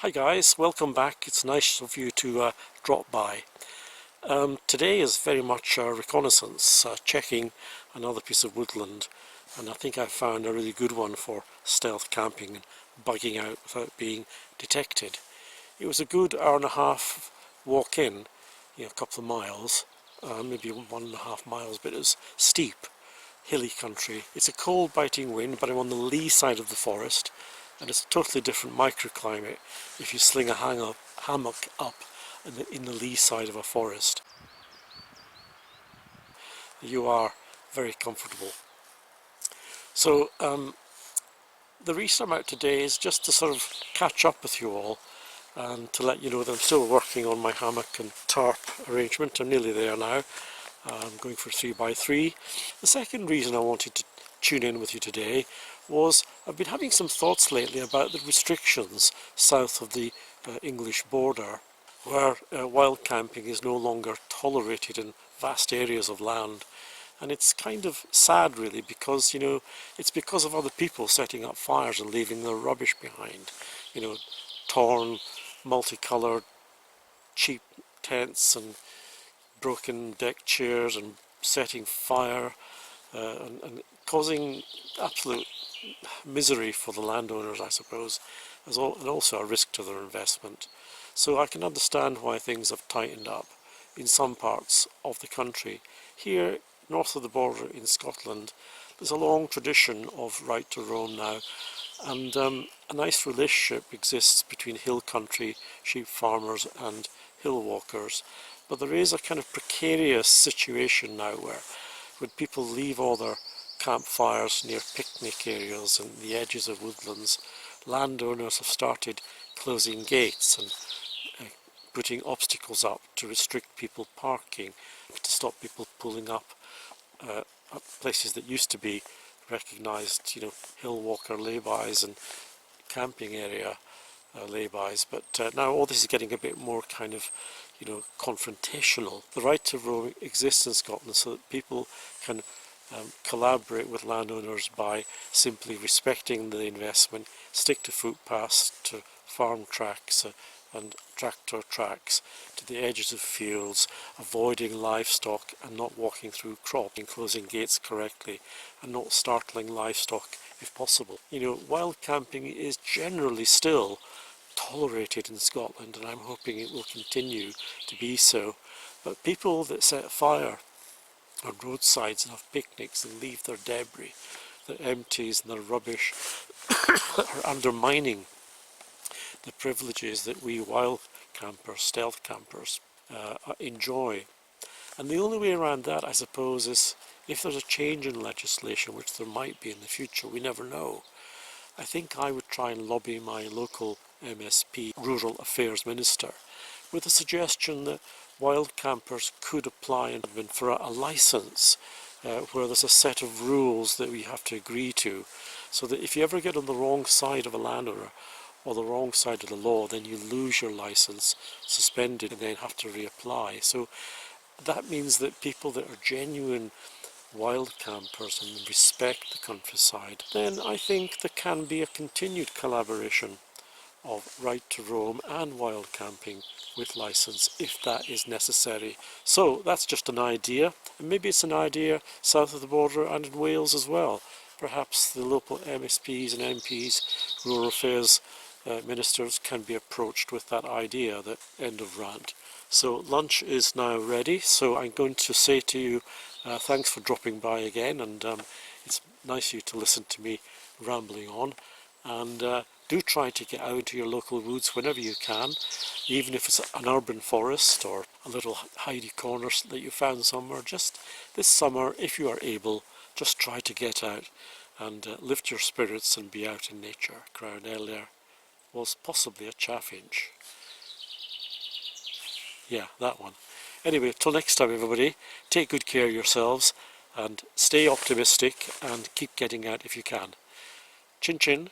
Hi guys, welcome back. It's nice of you to drop by. Today is very much a reconnaissance, checking another piece of woodland, and I think I found a really good one for stealth camping and bugging out without being detected. It was a good hour and a half walk in, a couple of miles, maybe 1.5 miles, but it was steep, hilly country. It's a cold biting wind, but I'm on the lee side of the forest, and it's a totally different microclimate if you sling a hammock up in the lee side of a forest. You are very comfortable. So the reason I'm out today is just to sort of catch up with you all and to let you know that I'm still working on my hammock and tarp arrangement. I'm nearly there now. I'm going for 3x3. The second reason I wanted to tune in with you today was I've been having some thoughts lately about the restrictions south of the English border, where wild camping is no longer tolerated in vast areas of land. And it's kind of sad really, because it's because of other people setting up fires and leaving their rubbish behind, torn, multicoloured, cheap tents and broken deck chairs, and setting fire and causing absolute misery for the landowners, I suppose, and also a risk to their investment. So I can understand why things have tightened up in some parts of the country. Here north of the border in Scotland, there's a long tradition of right to roam now, and a nice relationship exists between hill country sheep farmers and hill walkers. But there is a kind of precarious situation now where when people leave all their campfires near picnic areas and the edges of woodlands, landowners have started closing gates and putting obstacles up to restrict people parking, to stop people pulling up places that used to be recognised, hill walker laybys and camping area laybys. But now all this is getting a bit more kind of, confrontational. The right to roam exists in Scotland so that people can collaborate with landowners by simply respecting the investment, stick to footpaths, to farm tracks and tractor tracks, to the edges of fields, avoiding livestock and not walking through crop, and closing gates correctly and not startling livestock if possible. Wild camping is generally still tolerated in Scotland, and I'm hoping it will continue to be so. But people that set fire on roadsides and have picnics and leave their debris, their empties and their rubbish are undermining the privileges that we wild campers, stealth campers, enjoy. And the only way around that, I suppose, is if there's a change in legislation, which there might be in the future, we never know. I think I would try and lobby my local MSP, Rural Affairs Minister, with a suggestion that wild campers could apply for a licence where there's a set of rules that we have to agree to, so that if you ever get on the wrong side of a landowner or the wrong side of the law, then you lose your licence, suspended, and then have to reapply. So that means that people that are genuine wild campers and respect the countryside, then I think there can be a continued collaboration of right to roam and wild camping with licence if that is necessary. So that's just an idea, and maybe it's an idea south of the border and in Wales as well. Perhaps the local MSPs and MPs, rural affairs ministers, can be approached with that idea. That end of rant. So lunch is now ready, so I'm going to say to you thanks for dropping by again, and it's nice of you to listen to me rambling on, and do try to get out into your local woods whenever you can, even if it's an urban forest or a little hidey corner that you found somewhere. Just this summer, if you are able, just try to get out and lift your spirits and be out in nature. Crown earlier was possibly a chaffinch. Yeah, that one. Anyway, till next time everybody, take good care of yourselves and stay optimistic and keep getting out if you can. Chin chin.